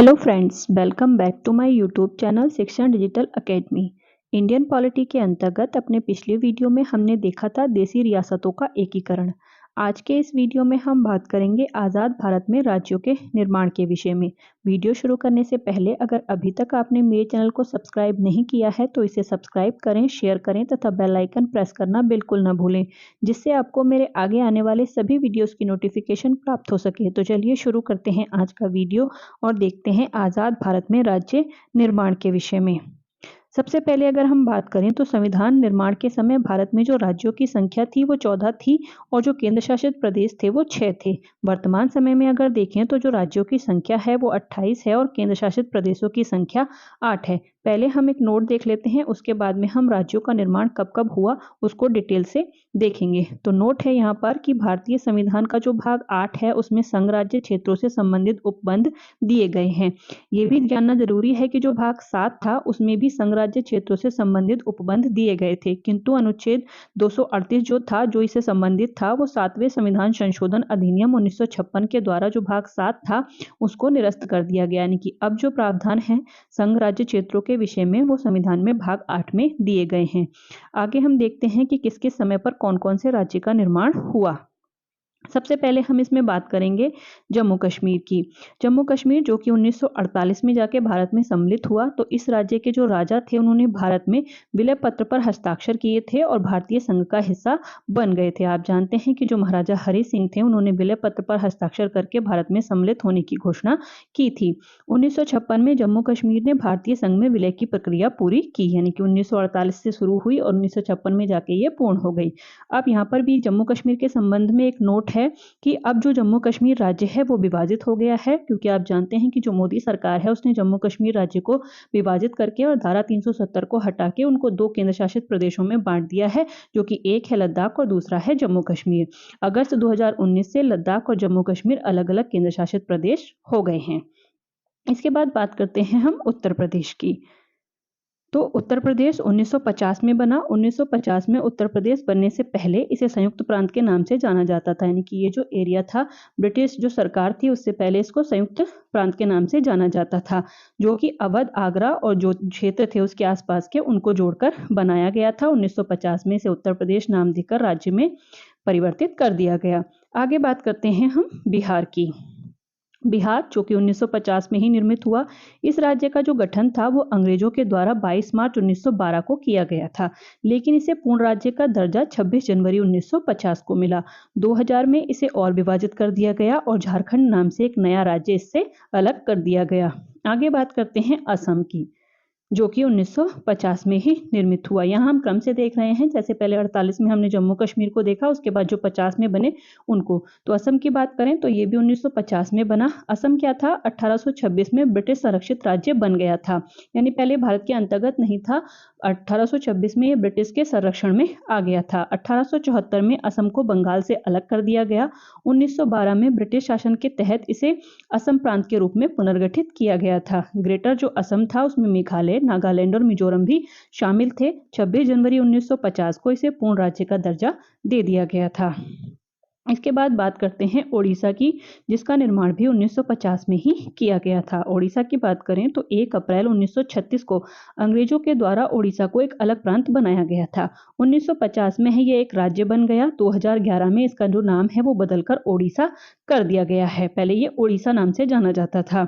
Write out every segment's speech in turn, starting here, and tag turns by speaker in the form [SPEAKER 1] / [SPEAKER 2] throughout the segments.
[SPEAKER 1] Hello friends, welcome back to my YouTube channel Shikshan digital academy. Indian polity के अंतर्गत अपने पिछले वीडियो में हमने देखा था देसी रियासतों का एकीकरण। आज के इस वीडियो में हम बात करेंगे आज़ाद भारत में राज्यों के निर्माण के विषय में। वीडियो शुरू करने से पहले अगर अभी तक आपने मेरे चैनल को सब्सक्राइब नहीं किया है तो इसे सब्सक्राइब करें, शेयर करें तथा बेल आइकन प्रेस करना बिल्कुल ना भूलें, जिससे आपको मेरे आगे आने वाले सभी वीडियोस की नोटिफिकेशन प्राप्त हो सके। तो चलिए शुरू करते हैं आज का वीडियो और देखते हैं आज़ाद भारत में राज्य निर्माण के विषय में। सबसे पहले अगर हम बात करें तो संविधान निर्माण के समय भारत में जो राज्यों की संख्या थी वो 14 थी और जो केंद्र शासित प्रदेश थे वो 6 थे। वर्तमान समय में अगर देखें तो जो राज्यों की संख्या है वो 28 है और केंद्र शासित प्रदेशों की संख्या 8 है। पहले हम एक नोट देख लेते हैं, उसके बाद में हम राज्यों का निर्माण कब कब हुआ उसको डिटेल से देखेंगे। तो नोट है यहाँ पर कि भारतीय संविधान का जो भाग 8 है उसमें संघ राज्य क्षेत्रों से संबंधित उपबंध दिए गए हैं। ये भी जानना जरूरी है कि जो भाग 7 था उसमें भी संघ राज्य क्षेत्रों से संबंधित उपबंध दिए गए थे, किंतु अनुच्छेद 238 जो था जो इससे संबंधित था वो 7वें संविधान संशोधन अधिनियम 1956 के द्वारा जो भाग 7 था उसको निरस्त कर दिया गया। यानी कि अब जो प्रावधान है संघ राज्य क्षेत्रों के विषय में वो संविधान में भाग 8 में दिए गए हैं। आगे हम देखते हैं कि किस किस समय पर कौन कौन से राज्य का निर्माण हुआ। सबसे पहले हम इसमें बात करेंगे जम्मू कश्मीर की। जम्मू कश्मीर जो कि 1948 में जाके भारत में सम्मिलित हुआ, तो इस राज्य के जो राजा थे उन्होंने भारत में विलय पत्र पर हस्ताक्षर किए थे और भारतीय संघ का हिस्सा बन गए थे। आप जानते हैं कि जो महाराजा हरि सिंह थे उन्होंने विलय पत्र पर हस्ताक्षर करके भारत में सम्मिलित होने की घोषणा की थी। 1956 में जम्मू कश्मीर ने भारतीय संघ में विलय की प्रक्रिया पूरी की, यानी कि 1948 से शुरू हुई और 1956 में जाके ये पूर्ण हो गई। अब यहाँ पर भी जम्मू कश्मीर के संबंध में एक नोट है कि अब जो जम्मू कश्मीर राज्य है वो विभाजित हो गया है, क्योंकि आप जानते हैं कि जो मोदी सरकार है उसने जम्मू कश्मीर राज्य को विभाजित करके और धारा 370 को हटा के उनको 2 केंद्र शासित प्रदेशों में बांट दिया है, जो कि एक है लद्दाख और दूसरा है जम्मू कश्मीर। अगस्त 2019 से लद्दाख और जम्मू कश्मीर अलग अलग केंद्र शासित प्रदेश हो गए हैं। इसके बाद बात करते हैं हम उत्तर प्रदेश की। तो उत्तर प्रदेश 1950 में बना। 1950 में उत्तर प्रदेश बनने से पहले इसे संयुक्त प्रांत के नाम से जाना जाता था, यानी कि ये जो एरिया था ब्रिटिश जो सरकार थी उससे पहले इसको संयुक्त प्रांत के नाम से जाना जाता था, जो कि अवध, आगरा और जो क्षेत्र थे उसके आसपास के उनको जोड़कर बनाया गया था। 1950 में इसे उत्तर प्रदेश नाम देकर राज्य में परिवर्तित कर दिया गया। आगे बात करते हैं हम बिहार की। बिहार जो कि 1950 में ही निर्मित हुआ। इस राज्य का जो गठन था वो अंग्रेजों के द्वारा 22 मार्च 1912 को किया गया था, लेकिन इसे पूर्ण राज्य का दर्जा 26 जनवरी 1950 को मिला। 2000 में इसे और विभाजित कर दिया गया और झारखंड नाम से एक नया राज्य इससे अलग कर दिया गया। आगे बात करते हैं असम की, जो कि 1950 में ही निर्मित हुआ। यहाँ हम क्रम से देख रहे हैं, जैसे पहले 48 में हमने जम्मू कश्मीर को देखा, उसके बाद जो 50 में बने उनको। तो असम की बात करें तो ये भी 1950 में बना। असम क्या था, 1826 में ब्रिटिश संरक्षित राज्य बन गया था, यानी पहले भारत के अंतर्गत नहीं था। 1826 में ये ब्रिटिश के संरक्षण में आ गया था। 1874 में असम को बंगाल से अलग कर दिया गया। 1912 में ब्रिटिश शासन के तहत इसे असम प्रांत के रूप में पुनर्गठित किया गया था। ग्रेटर जो असम था उसमें मेघालय, नागालैंड और मिजोरम भी शामिल थे। 26 जनवरी 1950 को इसे पूर्ण राज्य का दर्जा दे दिया गया था। इसके बाद बात करते हैं ओडिशा की, जिसका निर्माण भी 1950 में ही किया गया था। ओडिशा की बात करें तो 1 अप्रैल 1936 को अंग्रेजों के द्वारा ओडिशा को एक अलग प्रांत बनाया गया था। 1950 में ही ये एक राज्य बन गया। 2011 में इसका जो नाम है वो बदलकर ओडिशा कर दिया गया है, पहले ये ओडिशा नाम से जाना जाता था।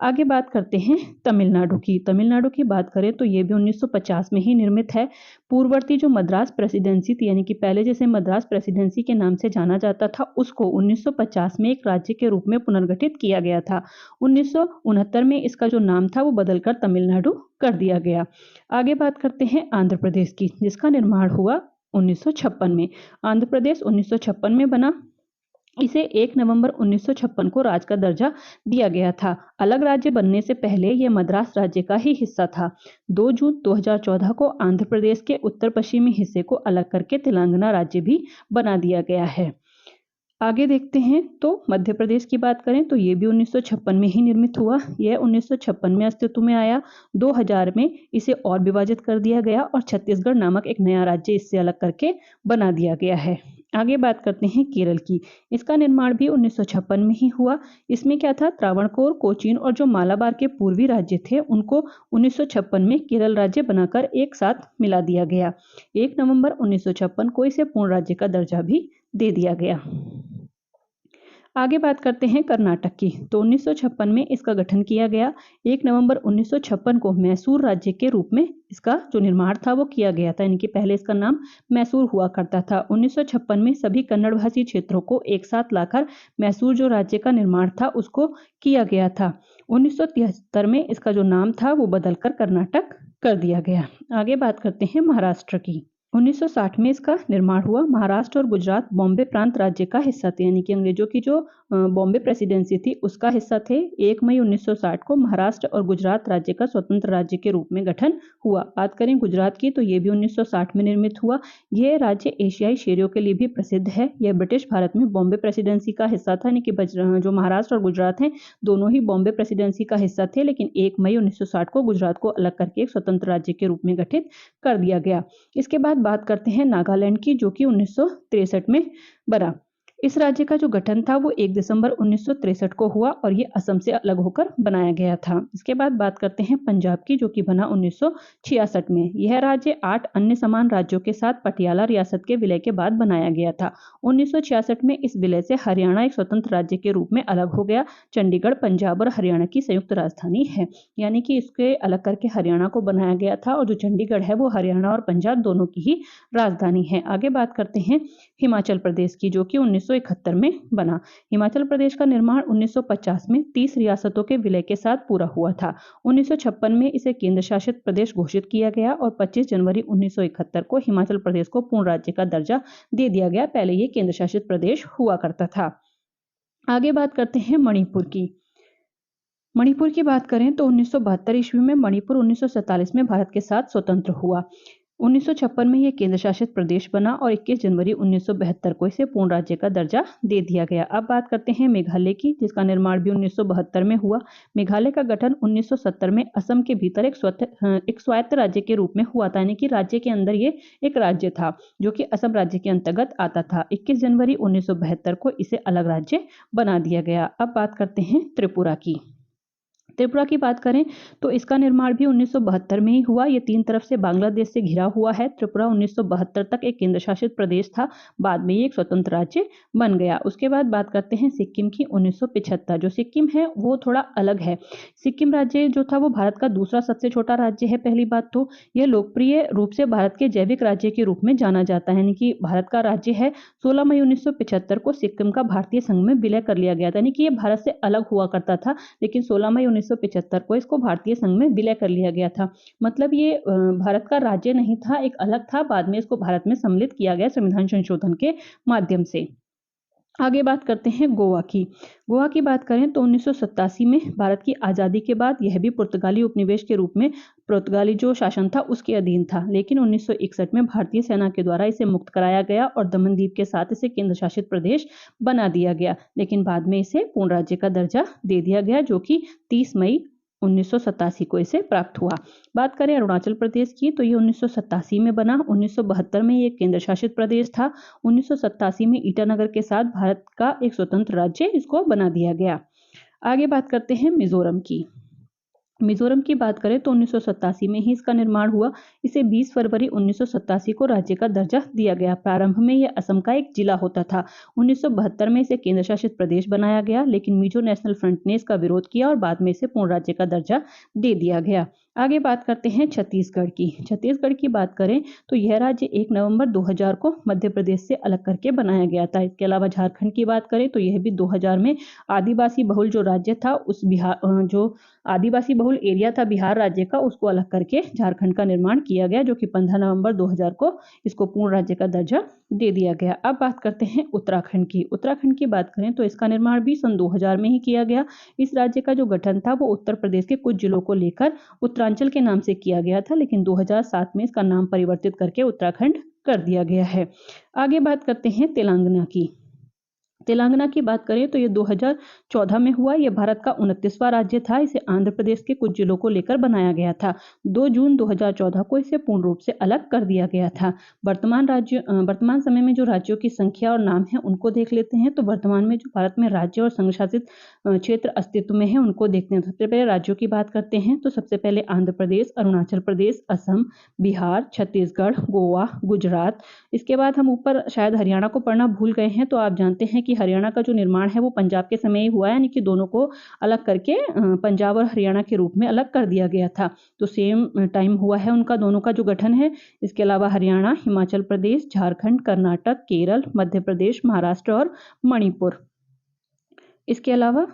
[SPEAKER 1] आगे बात करते हैं तमिलनाडु की। तमिलनाडु की बात करें तो ये भी 1950 में ही निर्मित है। पूर्ववर्ती जो मद्रास प्रेसिडेंसी थी, यानी कि पहले जैसे मद्रास प्रेसिडेंसी के नाम से जाना जाता था, उसको 1950 में एक राज्य के रूप में पुनर्गठित किया गया था। 1969 में इसका जो नाम था वो बदलकर तमिलनाडु कर दिया गया। आगे बात करते हैं आंध्र प्रदेश की, जिसका निर्माण हुआ 1956 में। आंध्र प्रदेश 1956 में बना। इसे 1 नवंबर 1956 को राज्य का दर्जा दिया गया था। अलग राज्य बनने से पहले यह मद्रास राज्य का ही हिस्सा था। 2 जून 2014 को आंध्र प्रदेश के उत्तर पश्चिमी हिस्से को अलग करके तेलंगाना राज्य भी बना दिया गया है। आगे देखते हैं तो मध्य प्रदेश की बात करें तो ये भी 1956 में ही निर्मित हुआ। यह 1956 में अस्तित्व में आया। 2000 में इसे और विभाजित कर दिया गया और छत्तीसगढ़ नामक एक नया राज्य इससे अलग करके बना दिया गया है। आगे बात करते हैं केरल की। इसका निर्माण भी 1956 में ही हुआ। इसमें क्या था, त्रावणकोर, कोचीन और जो मालाबार के पूर्वी राज्य थे उनको 1956 में केरल राज्य बनाकर एक साथ मिला दिया गया। 1 नवंबर 1956 को इसे पूर्ण राज्य का दर्जा भी दे दिया गया। आगे बात करते हैं कर्नाटक की। तो 1956 में इसका गठन किया गया। 1 नवंबर 1956 को मैसूर राज्य के रूप में इसका जो निर्माण था वो किया गया था, यानी कि पहले इसका नाम मैसूर हुआ करता था। 1956 में सभी कन्नड़ भाषी क्षेत्रों को एक साथ लाकर मैसूर जो राज्य का निर्माण था उसको किया गया था। 1973 में इसका जो नाम था वो बदलकर कर्नाटक कर दिया गया। आगे बात करते हैं महाराष्ट्र की। 1960 में इसका निर्माण हुआ। महाराष्ट्र और गुजरात बॉम्बे प्रांत राज्य का हिस्सा थे, यानी कि अंग्रेजों की जो बॉम्बे प्रेसिडेंसी थी उसका हिस्सा थे। 1 मई 1960 को महाराष्ट्र और गुजरात राज्य का स्वतंत्र राज्य के रूप में गठन हुआ। बात करें गुजरात की तो ये भी 1960 में निर्मित हुआ। यह राज्य एशियाई शेरों के लिए भी प्रसिद्ध है। यह ब्रिटिश भारत में बॉम्बे प्रेसिडेंसी का हिस्सा था, यानी कि जो महाराष्ट्र और गुजरात हैं दोनों ही बॉम्बे प्रेसिडेंसी का हिस्सा थे, लेकिन 1 मई 1960 को गुजरात को अलग करके एक स्वतंत्र राज्य के रूप में गठित कर दिया गया। इसके बाद बात करते हैं नागालैंड की, जो कि 1963 में बना। इस राज्य का जो गठन था वो 1 दिसंबर 1963 को हुआ और ये असम से अलग होकर बनाया गया था। इसके बाद बात करते हैं पंजाब की, जो कि बना 1966 में। यह राज्य 8 अन्य समान राज्यों के साथ पटियाला रियासत के विलय के बाद बनाया गया था। 1966 में इस विलय से हरियाणा एक स्वतंत्र राज्य के रूप में अलग हो गया। चंडीगढ़ पंजाब और हरियाणा की संयुक्त राजधानी है, यानी कि इसके अलग करके हरियाणा को बनाया गया था और जो चंडीगढ़ है वो हरियाणा और पंजाब दोनों की ही राजधानी है। आगे बात करते हैं हिमाचल प्रदेश की, जो कि 1971 में बना। हिमाचल प्रदेश का निर्माण 1950 में 30 रियासतों के विलय के साथ पूरा हुआ था। 1956 में इसे केंद्र शासित प्रदेश घोषित किया गया और 25 जनवरी 1971 को हिमाचल प्रदेश को पूर्ण राज्य का दर्जा दे दिया गया। पहले ये केंद्र शासित प्रदेश हुआ करता था। आगे बात करते हैं मणिपुर की। मणिपुर की बात करें तो 1972 ईस्वी में मणिपुर 1947 में भारत के साथ स्वतंत्र हुआ। 1956 में यह केंद्र शासित प्रदेश बना और 21 जनवरी 1972 को इसे पूर्ण राज्य का दर्जा दे दिया गया। अब बात करते हैं मेघालय की, जिसका निर्माण भी 1972 में हुआ। मेघालय का गठन 1970 में असम के भीतर एक स्वायत्त राज्य के रूप में हुआ था, यानी कि राज्य के अंदर ये एक राज्य था जो कि असम राज्य के अंतर्गत आता था। 21 जनवरी 1972 को इसे अलग राज्य बना दिया गया। अब बात करते हैं त्रिपुरा की। त्रिपुरा की बात करें तो इसका निर्माण भी 1972 में ही हुआ। ये 3 तरफ से बांग्लादेश से घिरा हुआ है। त्रिपुरा 1972 तक एक केंद्र शासित प्रदेश था, बाद में ये एक स्वतंत्र राज्य बन गया। उसके बाद बात करते हैं सिक्किम की। 1975 जो सिक्किम है वो थोड़ा अलग है। सिक्किम राज्य जो था वो भारत का दूसरा सबसे छोटा राज्य है। पहली बात तो यह लोकप्रिय रूप से भारत के जैविक राज्य के रूप में जाना जाता है, यानी कि भारत का राज्य है। 16 मई 1975 को सिक्किम का भारतीय संघ में विलय कर लिया गया था, यानी कि ये भारत से अलग हुआ करता था, लेकिन 16 मई 1975 को इसको भारतीय संघ में विलय कर लिया गया था। मतलब ये भारत का राज्य नहीं था, एक अलग था। बाद में इसको भारत में सम्मिलित किया गया संविधान संशोधन के माध्यम से। आगे बात करते हैं गोवा की। गोवा की बात करें तो 1987 में भारत की आज़ादी के बाद यह भी पुर्तगाली उपनिवेश के रूप में पुर्तगाली जो शासन था उसके अधीन था, लेकिन 1961 में भारतीय सेना के द्वारा इसे मुक्त कराया गया और दमन द्वीप के साथ इसे केंद्र शासित प्रदेश बना दिया गया, लेकिन बाद में इसे पूर्ण राज्य का दर्जा दे दिया गया, जो कि 30 मई 1987 को इसे प्राप्त हुआ। बात करें अरुणाचल प्रदेश की तो ये 1987 में बना। 1972 में ये केंद्र शासित प्रदेश था। 1987 में ईटानगर के साथ भारत का एक स्वतंत्र राज्य इसको बना दिया गया। आगे बात करते हैं मिजोरम की। मिजोरम की बात करें तो 1987 में ही इसका निर्माण हुआ। इसे 20 फरवरी 1987 को राज्य का दर्जा दिया गया। प्रारंभ में यह असम का एक जिला होता था। 1972 में इसे केंद्र शासित प्रदेश बनाया गया, लेकिन मिजो नेशनल फ्रंट ने इसका विरोध किया और बाद में इसे पूर्ण राज्य का दर्जा दे दिया गया। आगे बात करते हैं छत्तीसगढ़ की। छत्तीसगढ़ की बात करें तो यह राज्य 1 नवंबर 2000 को मध्य प्रदेश से अलग करके बनाया गया था। इसके अलावा झारखंड की बात करें तो यह भी 2000 में आदिवासी बहुल जो राज्य था उस जो आदिवासी बहुल एरिया था बिहार राज्य का, उसको अलग करके झारखंड का निर्माण किया गया, जो कि 15 नवंबर 2000 को इसको पूर्ण राज्य का दर्जा दे दिया गया। अब बात करते हैं उत्तराखंड की। उत्तराखंड की बात करें तो इसका निर्माण भी सन 2000 में ही किया गया। इस राज्य का जो गठन था वो उत्तर प्रदेश के कुछ जिलों को लेकर उत्तरांचल के नाम से किया गया था, लेकिन 2007 में इसका नाम परिवर्तित करके उत्तराखंड कर दिया गया है। आगे बात करते हैं तेलंगाना की। तेलंगाना की बात करें तो ये 2014 में हुआ। ये भारत का 29वां राज्य था। इसे आंध्र प्रदेश के कुछ जिलों को लेकर बनाया गया था। 2 जून 2014 को इसे पूर्ण रूप से अलग कर दिया गया था। वर्तमान समय में जो राज्यों की संख्या और नाम है उनको देख लेते हैं। तो वर्तमान में जो भारत में राज्य और संघ शासित क्षेत्र अस्तित्व में है उनको देखते हैं। सबसे पहले राज्यों की बात करते हैं तो सबसे पहले आंध्र प्रदेश, अरुणाचल प्रदेश, असम, बिहार, छत्तीसगढ़, गोवा, गुजरात। इसके बाद हम ऊपर शायद हरियाणा को पढ़ना भूल गए हैं। तो आप जानते हैं कि हरियाणा का जो निर्माण है वो पंजाब के समय ही हुआ है, यानी कि दोनों को अलग करके पंजाब और हरियाणा के रूप में अलग कर दिया गया था। तो सेम टाइम हुआ है उनका दोनों का जो गठन है। इसके अलावा हरियाणा, हिमाचल प्रदेश, झारखंड, कर्नाटक, केरल, मध्य प्रदेश, महाराष्ट्र और मणिपुर। इसके अलावा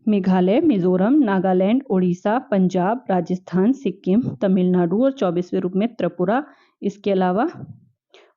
[SPEAKER 1] मेघालय, मिजोरम, नागालैंड, उड़ीसा, पंजाब, राजस्थान, सिक्किम, तमिलनाडु और 24वें रूप में त्रिपुरा। इसके अलावा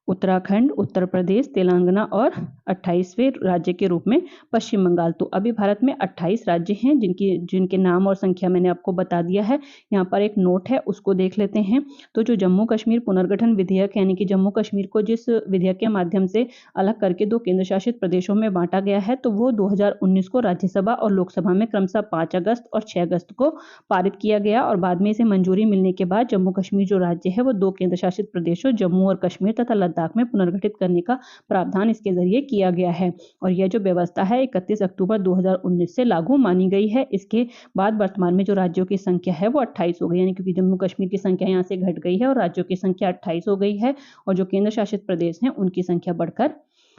[SPEAKER 1] उत्तराखंड, उत्तर प्रदेश, तेलंगाना और 28वें राज्य के रूप में पश्चिम बंगाल। तो अभी भारत में 28 राज्य हैं जिनके नाम और संख्या मैंने आपको बता दिया है। यहाँ पर एक नोट है उसको देख लेते हैं। तो जो जम्मू कश्मीर पुनर्गठन विधेयक यानी कि जम्मू कश्मीर को जिस विधेयक के माध्यम से अलग करके 2 केंद्र शासित प्रदेशों में बांटा गया है, तो वो 2019 को राज्यसभा और लोकसभा में क्रमशः 5 अगस्त और 6 अगस्त को पारित किया गया और बाद में इसे मंजूरी मिलने के बाद जम्मू कश्मीर जो राज्य है वो 2 केंद्र शासित प्रदेशों जम्मू और कश्मीर तथा लद्दाख में पुनर्गठित करने का प्रावधान इसके जरिए किया गया है। और यह जो व्यवस्था है 31 अक्टूबर 2019 से लागू मानी गई है। इसके बाद वर्तमान में जो राज्यों की संख्या है वो 28 हो गई, यानी क्योंकि जम्मू कश्मीर की संख्या यहाँ से घट गई है और राज्यों की संख्या 28 हो गई है और जो केंद्र शासित प्रदेश हैं उनकी संख्या बढ़कर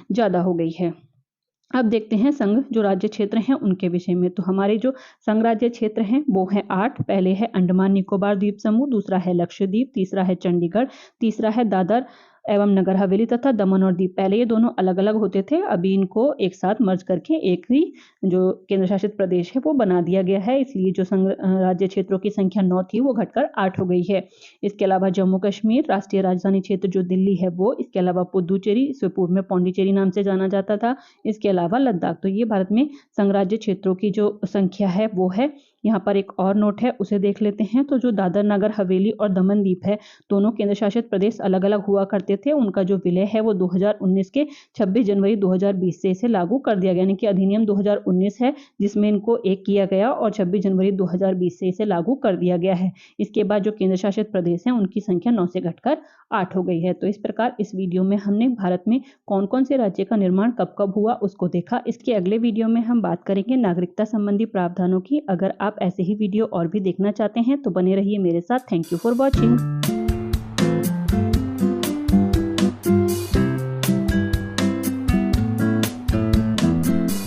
[SPEAKER 1] ज्यादा हो गई है। अब देखते हैं संघ जो राज्य क्षेत्र हैं उनके विषय में। तो हमारे जो संघ राज्य क्षेत्र हैं वो है 8। पहले है अंडमान निकोबार द्वीप समूह, दूसरा है लक्षद्वीप, तीसरा है चंडीगढ़, तीसरा है दादर एवं नगर हवेली तथा दमन और दीव। पहले ये दोनों अलग अलग होते थे, अभी इनको एक साथ मर्ज करके एक ही जो केंद्र शासित प्रदेश है वो बना दिया गया है। इसलिए जो संघ राज्य क्षेत्रों की संख्या 9 थी वो घटकर 8 हो गई है। इसके अलावा जम्मू कश्मीर, राष्ट्रीय राजधानी क्षेत्र जो दिल्ली है वो, इसके अलावा पुदुचेरी, इसे पूर्व में पौंडीचेरी नाम से जाना जाता था, इसके अलावा लद्दाख। तो ये भारत में संघ राज्य क्षेत्रों की जो संख्या है वो है। यहाँ पर एक और नोट है उसे देख लेते हैं। तो जो दादर नगर हवेली और दमन दीप है दोनों केंद्र शासित प्रदेश अलग अलग हुआ करते थे। उनका जो विलय है वो 2019 के 26 जनवरी 2020 से इसे लागू कर दिया गया, यानी कि अधिनियम 2019 है जिसमें इनको एक किया गया और 26 जनवरी 2020 से इसे लागू कर दिया गया है। इसके बाद जो केंद्र शासित प्रदेश हैं उनकी संख्या 9 से घटकर 8 हो गई है। तो इस प्रकार इस वीडियो में हमने भारत में कौन कौन से राज्य का निर्माण कब कब हुआ उसको देखा। इसके अगले वीडियो में हम बात करेंगे नागरिकता संबंधी प्रावधानों की। अगर आप ऐसे ही वीडियो और भी देखना चाहते हैं तो बने रहिए मेरे साथ। Thank you for watching.